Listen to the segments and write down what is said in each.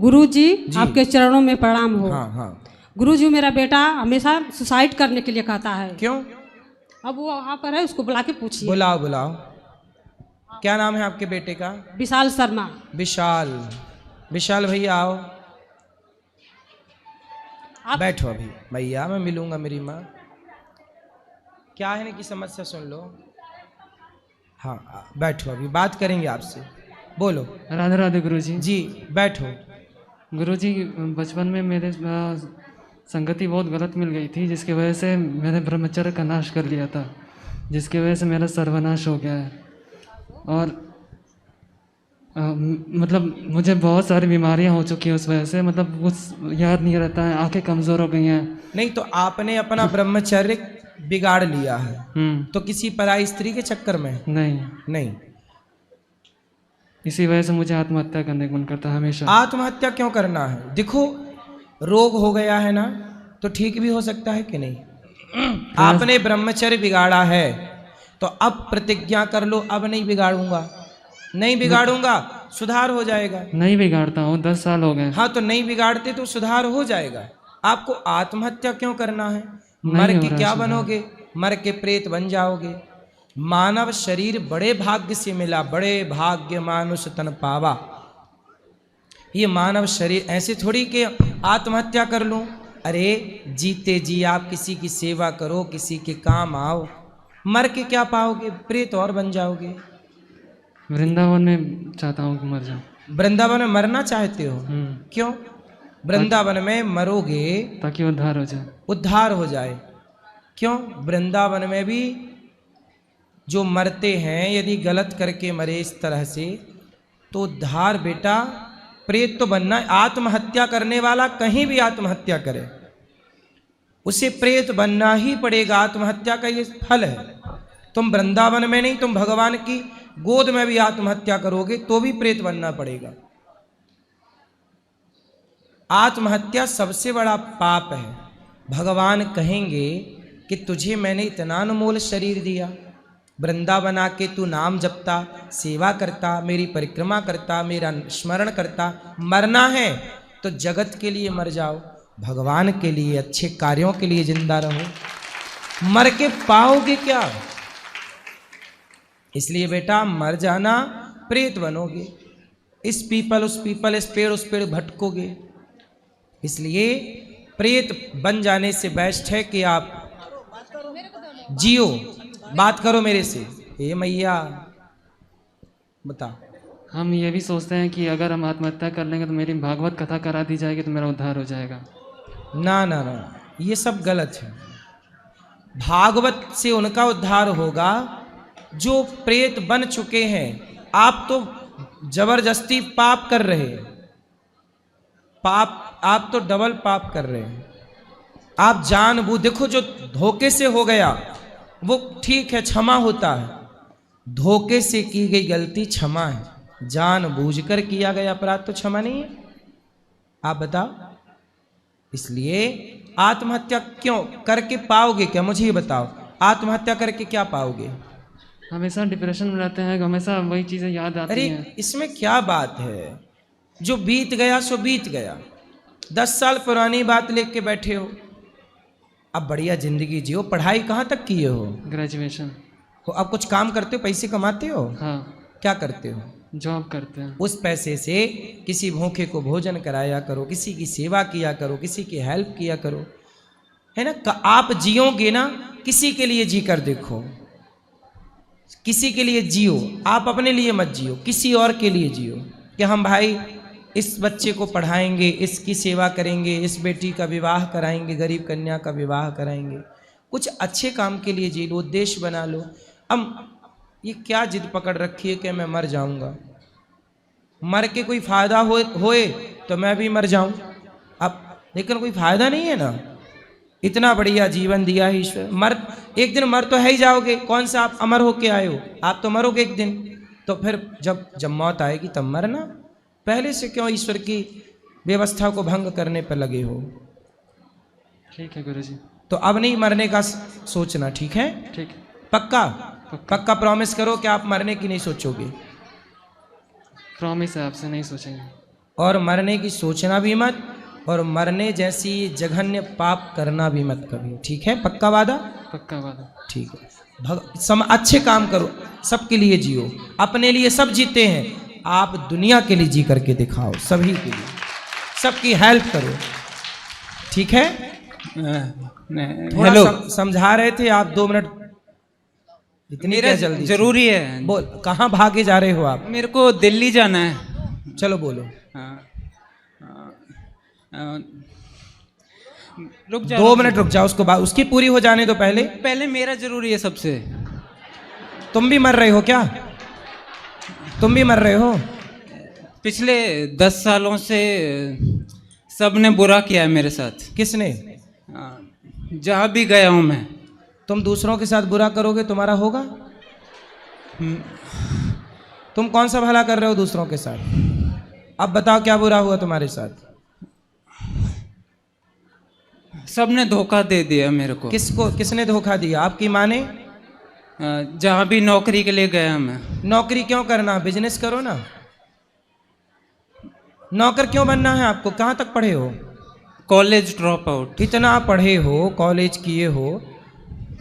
गुरुजी आपके चरणों में प्रणाम हो। हाँ हाँ। गुरुजी मेरा बेटा हमेशा सुसाइड करने के लिए कहता है। क्यों? अब वो वहाँ पर है, उसको बुला के पूछिए। बुलाओ बुलाओ। क्या नाम है आपके बेटे का? विशाल शर्मा। विशाल। विशाल भैया आओ। आप बैठो अभी भैया, मैं मिलूंगा मेरी माँ। क्या है ना की समस्या सुन लो। हाँ बैठो, अभी बात करेंगे आपसे। बोलो। राधे राधे गुरुजी। जी बैठो। गुरुजी बचपन में मेरे संगति बहुत गलत मिल गई थी, जिसकी वजह से मैंने ब्रह्मचर्य का नाश कर लिया था, जिसकी वजह से मेरा सर्वनाश हो गया है। और मतलब मुझे बहुत सारी बीमारियां हो चुकी हैं उस वजह से, मतलब कुछ याद नहीं रहता है, आंखें कमज़ोर हो गई हैं। नहीं तो आपने अपना ब्रह्मचर्य बिगाड़ लिया है तो किसी पराई स्त्री के चक्कर में? नहीं। नहीं। इसी वजह से मुझे आत्महत्या करने का मन करता है हमेशा। आत्महत्या क्यों करना है? देखो रोग हो गया है ना, तो ठीक भी हो सकता है कि नहीं? आपने ब्रह्मचर्य बिगाड़ा है तो अब प्रतिज्ञा कर लो, अब नहीं बिगाड़ूंगा, नहीं बिगाड़ूंगा, सुधार हो जाएगा। नहीं बिगाड़ता हूँ, 10 साल हो गए। हाँ तो नहीं बिगाड़ते तो सुधार हो जाएगा। आपको आत्महत्या क्यों करना है? नहीं मर हो के रहा क्या सुधार। बनोगे? मर के प्रेत बन जाओगे। मानव शरीर बड़े भाग्य से मिला, बड़े भाग्य मानुष तन पावा। ये मानव शरीर ऐसे थोड़ी कि आत्महत्या कर लूं। अरे जीते जी आप किसी की सेवा करो, किसी के काम आओ। मर के क्या पाओगे? प्रेत और बन जाओगे। वृंदावन में चाहता हूँ कि मर जाऊँ। वृंदावन में मरना चाहते हो? क्यों? वृंदावन में मरोगे ताकि उद्धार हो जाए। उद्धार हो जाए। क्यों? वृंदावन में भी जो मरते हैं यदि गलत करके मरे इस तरह से तो उद्धार बेटा, प्रेत तो बनना। आत्महत्या करने वाला कहीं भी आत्महत्या करे उसे प्रेत बनना ही पड़ेगा। आत्महत्या का ये फल है। तुम वृंदावन में नहीं, तुम भगवान की गोद में भी आत्महत्या करोगे तो भी प्रेत बनना पड़ेगा। आत्महत्या सबसे बड़ा पाप है। भगवान कहेंगे कि तुझे मैंने इतना अनमोल शरीर दिया, वृंदावन आके तू नाम जपता, सेवा करता, मेरी परिक्रमा करता, मेरा स्मरण करता। मरना है तो जगत के लिए मर जाओ, भगवान के लिए, अच्छे कार्यों के लिए जिंदा रहो। मर के पाओगे क्या? इसलिए बेटा मर जाना, प्रेत बनोगे। इस पीपल उस पीपल, इस पेड़ उस पेड़ भटकोगे। इसलिए प्रेत बन जाने से बेस्ट है कि आप जियो। बात करो मेरे से। हे मैया बता। हम ये भी सोचते हैं कि अगर हम आत्महत्या कर लेंगे तो मेरी भागवत कथा करा दी जाएगी तो मेरा उद्धार हो जाएगा। ना ना ना, ये सब गलत है। भागवत से उनका उद्धार होगा जो प्रेत बन चुके हैं। आप तो जबरदस्ती पाप कर रहे हैं। पाप, आप तो डबल पाप कर रहे हैं। आप जानबूझ, देखो जो धोखे से हो गया वो ठीक है, क्षमा होता है। धोखे से की गई गलती क्षमा है, जानबूझकर किया गया अपराध तो क्षमा नहीं है। आप बताओ। इसलिए आत्महत्या क्यों करके पाओगे क्या? मुझे ये बताओ, आत्महत्या करके क्या पाओगे? हमेशा डिप्रेशन में रहते हैं, हमेशा वही चीज़ें याद आती अरे हैं। इसमें क्या बात है? जो बीत गया सो बीत गया। 10 साल पुरानी बात लेके बैठे हो। अब बढ़िया जिंदगी जियो। पढ़ाई कहाँ तक किए हो? ग्रेजुएशन हो। अब कुछ काम करते हो, पैसे कमाते हो? हाँ। क्या करते हो? जॉब करते हैं। उस पैसे से किसी भूखे को भोजन कराया करो, किसी की सेवा किया करो, किसी की हेल्प किया करो, है ना? आप जियोगे ना, किसी के लिए जी कर देखो, किसी के लिए जियो। आप अपने लिए मत जियो, किसी और के लिए जियो कि हम भाई इस बच्चे को पढ़ाएंगे, इसकी सेवा करेंगे, इस बेटी का विवाह कराएंगे, गरीब कन्या का विवाह कराएंगे। कुछ अच्छे काम के लिए जी लो, उद्देश्य बना लो। अब ये क्या जिद पकड़ रखी है कि मैं मर जाऊंगा, मर के कोई फायदा होए तो मैं भी मर जाऊं। अब लेकिन कोई फायदा नहीं है ना। इतना बढ़िया जीवन दिया है ईश्वर। मर एक दिन मर तो है ही जाओगे। कौन सा आप अमर होके आए हो? आप तो मरोगे एक दिन। तो फिर जब मौत आएगी तब मरना। पहले से क्यों ईश्वर की व्यवस्था को भंग करने पर लगे हो? ठीक है गुरुजी। तो अब नहीं मरने का सोचना, ठीक है? ठीक। पक्का? पक्का प्रॉमिस करो कि आप मरने की नहीं सोचोगे। प्रॉमिस है, आपसे नहीं सोचेंगे। और मरने की सोचना भी मत, और मरने जैसी जघन्य पाप करना भी मत कभी। ठीक है, पक्का वादा? पक्का वादा। ठीक है। अच्छे काम करो, सबके लिए जियो। अपने लिए सब जीते हैं, आप दुनिया के लिए जी करके दिखाओ, सभी के लिए, सबकी हेल्प करो। ठीक है? थोड़ा हेलो, समझा रहे थे आप, 2 मिनट इतनी मेरा क्या जल्दी? जरूरी है। बोल, कहाँ भागे जा रहे हो आप? मेरे को दिल्ली जाना है। चलो बोलो। हाँ, रुक जा। 2 मिनट रुक जाओ, उसको बाद उसकी पूरी हो जाने दो पहले। पहले मेरा जरूरी है सबसे। तुम भी मर रहे हो क्या? तुम भी मर रहे हो? पिछले 10 सालों से सबने बुरा किया है मेरे साथ। किसने? जहाँ भी गया हूँ मैं। तुम दूसरों के साथ बुरा करोगे, तुम्हारा होगा? तुम कौन सा भला कर रहे हो दूसरों के साथ? अब बताओ क्या बुरा हुआ तुम्हारे साथ? सबने धोखा दे दिया मेरे को। किसको? किसने धोखा दिया? आपकी माँ ने? जहाँ भी नौकरी के लिए गया मैं। नौकरी क्यों करना, बिजनेस करो ना। नौकर क्यों बनना है आपको? कहाँ तक पढ़े हो? College drop out. इतना पढ़े हो, कॉलेज किए हो,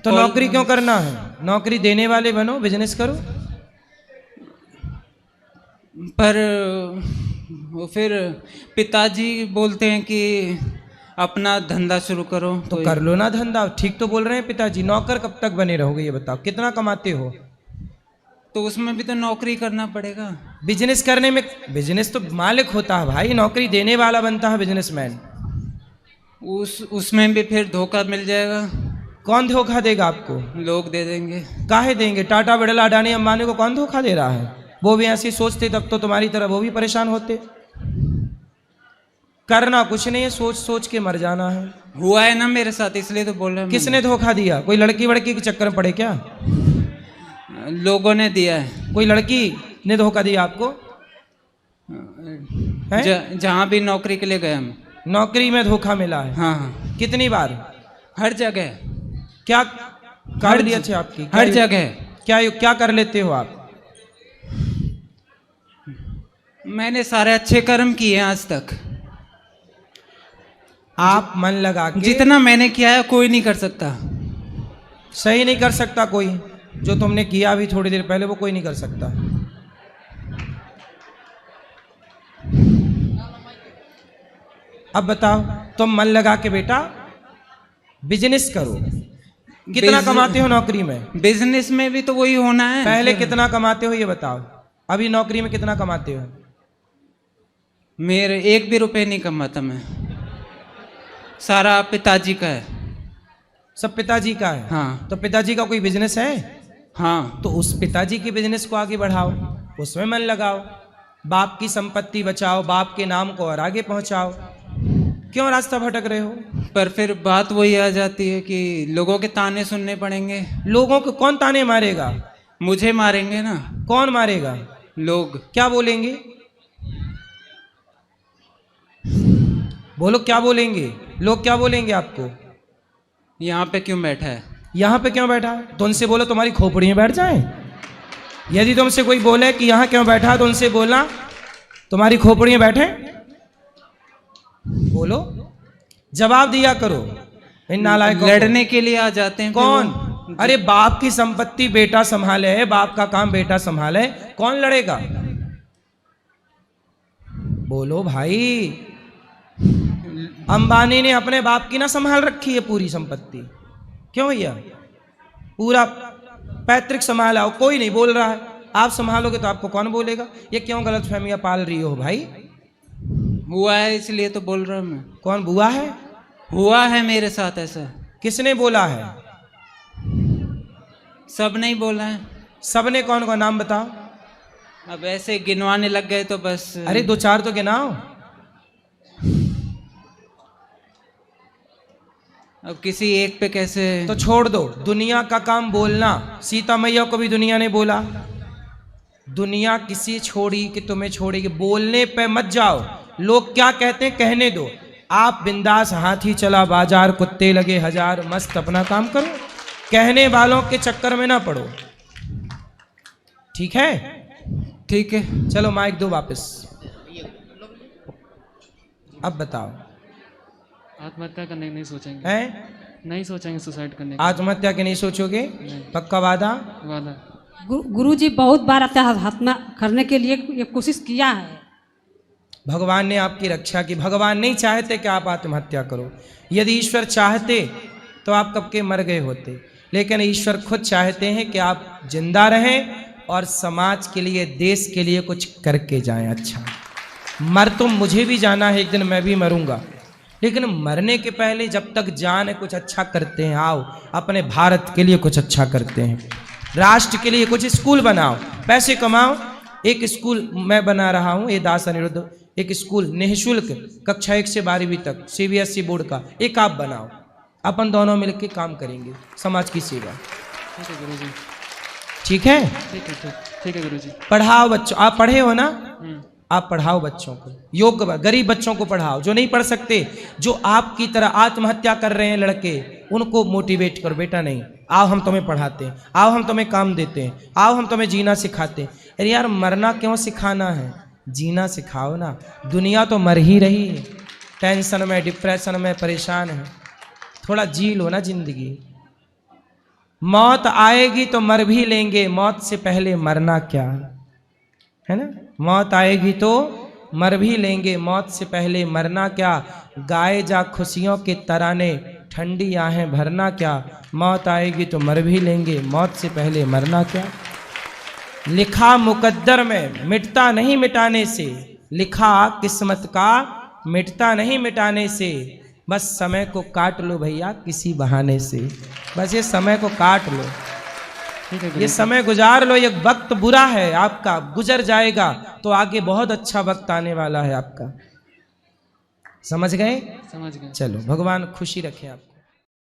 तो नौकरी क्यों करना है? नौकरी देने वाले बनो, बिजनेस करो। पर वो फिर पिताजी बोलते हैं कि अपना धंधा शुरू करो। तो कर लो ना धंधा। ठीक तो बोल रहे हैं पिताजी। नौकर कब तक बने रहोगे ये बताओ? कितना कमाते हो? तो उसमें भी तो नौकरी करना पड़ेगा। बिजनेस करने में, बिजनेस तो मालिक होता है भाई, नौकरी देने वाला बनता है बिजनेसमैन। उसमें भी फिर धोखा मिल जाएगा। कौन धोखा देगा आपको? लोग दे देंगे। काहे देंगे? टाटा, बिड़ला, अडानी, अंबानी को कौन धोखा दे रहा है? वो भी ऐसे सोचते तब तो तुम्हारी तरह वो भी परेशान होते। करना कुछ नहीं है, सोच सोच के मर जाना है। हुआ है ना मेरे साथ, इसलिए तो बोल रहा हूँ। किसने धोखा दिया? कोई लड़की वड़की के चक्कर में पड़े क्या? लोगों ने दिया है। कोई लड़की ने धोखा दिया आपको? जहाँ भी नौकरी के लिए गया मैं। नौकरी में धोखा मिला है? हाँ हाँ, कितनी बार? हर जगह। क्या कार्य अच्छे आपकी? हर जगह। क्या कर लेते हो आप? मैंने सारे अच्छे कर्म किए हैं आज तक। आप मन लगा के, जितना मैंने किया है कोई नहीं कर सकता। सही नहीं कर सकता कोई। जो तुमने किया अभी थोड़ी देर पहले, वो कोई नहीं कर सकता। अब बताओ, तुम मन लगा के बेटा बिजनेस करो। कितना कमाते हो नौकरी में? बिजनेस में भी तो वही होना है। पहले कितना कमाते हो ये बताओ? अभी नौकरी में कितना कमाते हो? मेरे 1 भी रुपए नहीं कमाता मैं। सारा पिताजी का है। सब पिताजी का है? हाँ। तो पिताजी का कोई बिजनेस है? हाँ। तो उस पिताजी के बिजनेस को आगे बढ़ाओ, उसमें मन लगाओ। बाप की संपत्ति बचाओ, बाप के नाम को और आगे पहुंचाओ। क्यों रास्ता भटक रहे हो? पर फिर बात वही आ जाती है कि लोगों के ताने सुनने पड़ेंगे। लोगों को कौन ताने मारेगा? मुझे मारेंगे ना। कौन मारेगा? लोग। क्या बोलेंगे? बोलो, क्या बोलेंगे? लोग क्या बोलेंगे आपको? यहाँ पे क्यों बैठा है? यहाँ पे क्यों बैठा है? तो उनसे बोलो तुम्हारी खोपड़ी में बैठ जाए। यदि तुमसे कोई बोले कि यहाँ क्यों बैठा, तो उनसे बोलना तुम्हारी खोपड़ी में बैठे। बोलो, जवाब दिया करो। इन नालायकों को। लड़ने के लिए आ जाते हैं। कौन? अरे बाप की संपत्ति बेटा संभाले, बाप का काम बेटा संभाले, कौन लड़ेगा? बोलो भाई। अंबानी ने अपने बाप की ना संभाल रखी है पूरी संपत्ति। क्यों भैया? पूरा पैतृक संभाला, कोई नहीं बोल रहा है। आप संभालोगे तो आपको कौन बोलेगा? ये क्यों गलत फहमियां पाल रही हो भाई? हुआ है इसलिए तो बोल रहा हूँ मैं। कौन बुआ है? हुआ है मेरे साथ ऐसा। किसने बोला है? सब नहीं बोला है। सबने कौन कौन? नाम बताओ। अब ऐसे गिनवाने लग गए तो बस। अरे 2-4 तो गिनाओ। अब किसी एक पे कैसे? तो छोड़ दो, दुनिया का काम बोलना। सीता मैया को भी दुनिया ने बोला, दुनिया किसी छोड़ी कि तुम्हें छोड़ेगी। बोलने पे मत जाओ। लोग क्या कहते हैं कहने दो। आप बिंदास, हाथी चला बाजार, कुत्ते लगे हजार, मस्त अपना काम करो। कहने वालों के चक्कर में ना पड़ो। ठीक है? ठीक है। चलो माइक दो वापस। अब बताओ, आत्महत्या करने की नहीं सोचेंगे, हैं? नहीं सोचेंगे सुसाइड करने का। आत्महत्या के नहीं सोचोगे? पक्का वादा? वाला। गुरुजी बहुत बार आत्महत्या करने के लिए ये कोशिश किया है। भगवान ने आपकी रक्षा की। भगवान नहीं चाहते कि आप आत्महत्या करो। यदि ईश्वर चाहते तो आप कब के मर गए होते, लेकिन ईश्वर खुद चाहते हैं कि आप जिंदा रहें और समाज के लिए, देश के लिए कुछ करके जाएं। अच्छा, मर तो मुझे भी जाना है, एक दिन मैं भी मरूंगा, लेकिन मरने के पहले जब तक जान है कुछ अच्छा करते हैं। आओ अपने भारत के लिए कुछ अच्छा करते हैं, राष्ट्र के लिए कुछ स्कूल बनाओ, पैसे कमाओ। एक स्कूल मैं बना रहा हूँ, ये दास अनिरुद्ध, एक स्कूल निःशुल्क कक्षा 1 से 12वीं तक CBSE बोर्ड का एक आप बनाओ। अपन दोनों मिलकर काम करेंगे समाज की सेवा। ठीक है गुरुजी। ठीक है? ठीक है, ठीक है गुरुजी। पढ़ाओ बच्चों, आप पढ़े हो ना, आप पढ़ाओ बच्चों को, योग्य गरीब बच्चों को पढ़ाओ, जो नहीं पढ़ सकते, जो आपकी तरह आत्महत्या कर रहे हैं लड़के, उनको मोटिवेट करो। बेटा नहीं, आओ हम तुम्हें पढ़ाते हैं, आओ हम तुम्हें काम देते हैं, आओ हम तुम्हें जीना सिखाते हैं। अरे यार, मरना क्यों सिखाना है, जीना सिखाओ ना। दुनिया तो मर ही रही है, टेंशन में, डिप्रेशन में परेशान है। थोड़ा जी लो ना जिंदगी। मौत आएगी तो मर भी लेंगे, मौत से पहले मरना क्या है ना। मौत आएगी तो मर भी लेंगे, मौत से पहले मरना क्या। गाए जा खुशियों के तराने, ठंडी आहें भरना क्या। मौत आएगी तो मर भी लेंगे, मौत से पहले मरना क्या। लिखा मुकद्दर में, मिटता नहीं मिटाने से। लिखा किस्मत का, मिटता नहीं मिटाने से। बस समय को काट लो भैया किसी बहाने से। बस ये समय को काट लो, ठीक है ये गुरुजी। समय गुजार लो। ये वक्त बुरा है आपका, गुजर जाएगा तो आगे बहुत अच्छा वक्त आने वाला है आपका। समझ गए? समझ गए। चलो, भगवान खुशी रखे आपको।